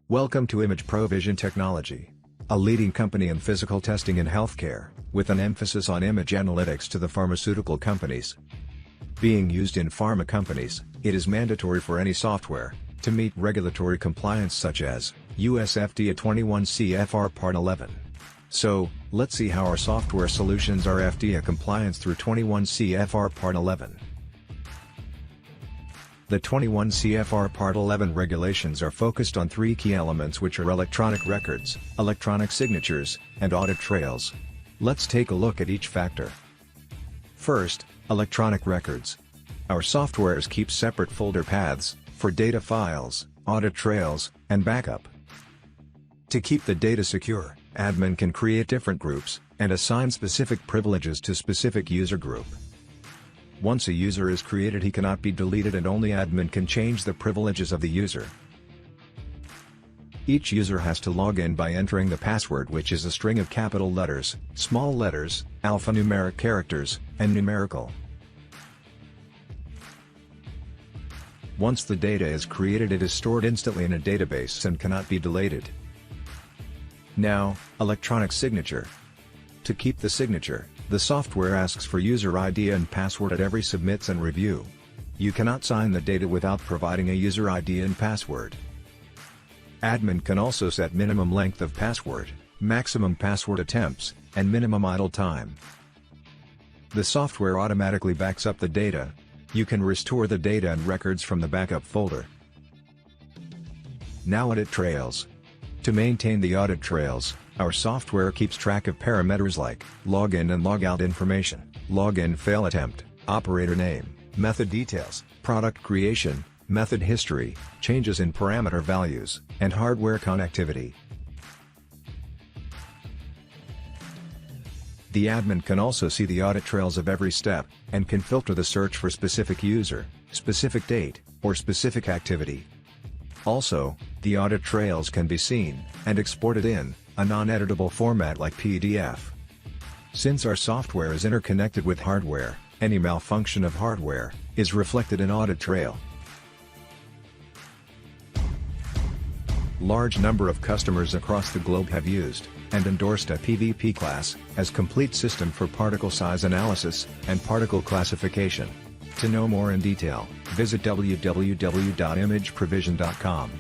Welcome to ImageProVision Technology, a leading company in physical testing in healthcare, with an emphasis on image analytics to the pharmaceutical companies. Being used in pharma companies, it is mandatory for any software to meet regulatory compliance such as US FDA 21 CFR Part 11. So, let's see how our software solutions are FDA compliant through 21 CFR Part 11. The 21 CFR Part 11 regulations are focused on three key elements, which are electronic records, electronic signatures, and audit trails. Let's take a look at each factor. First, electronic records. Our softwares keep separate folder paths for data files, audit trails, and backup. To keep the data secure, admin can create different groups and assign specific privileges to specific user group. Once a user is created, he cannot be deleted, and only admin can change the privileges of the user. Each user has to log in by entering the password, which is a string of capital letters, small letters, alphanumeric characters, and numerical. Once the data is created, it is stored instantly in a database and cannot be deleted. Now, electronic signature. To keep the signature, the software asks for user ID and password at every submits and review. You cannot sign the data without providing a user ID and password. Admin can also set minimum length of password, maximum password attempts, and minimum idle time. The software automatically backs up the data. You can restore the data and records from the backup folder. Now, audit trails. To maintain the audit trails, our software keeps track of parameters like login and logout information, login fail attempt, operator name, method details, product creation, method history, changes in parameter values, and hardware connectivity. The admin can also see the audit trails of every step, and can filter the search for specific user, specific date, or specific activity. Also, the audit trails can be seen and exported in a non-editable format like PDF. Since our software is interconnected with hardware, any malfunction of hardware is reflected in audit trail. Large number of customers across the globe have used and endorsed a PVP class as complete system for particle size analysis and particle classification. To know more in detail, visit www.imageprovision.com.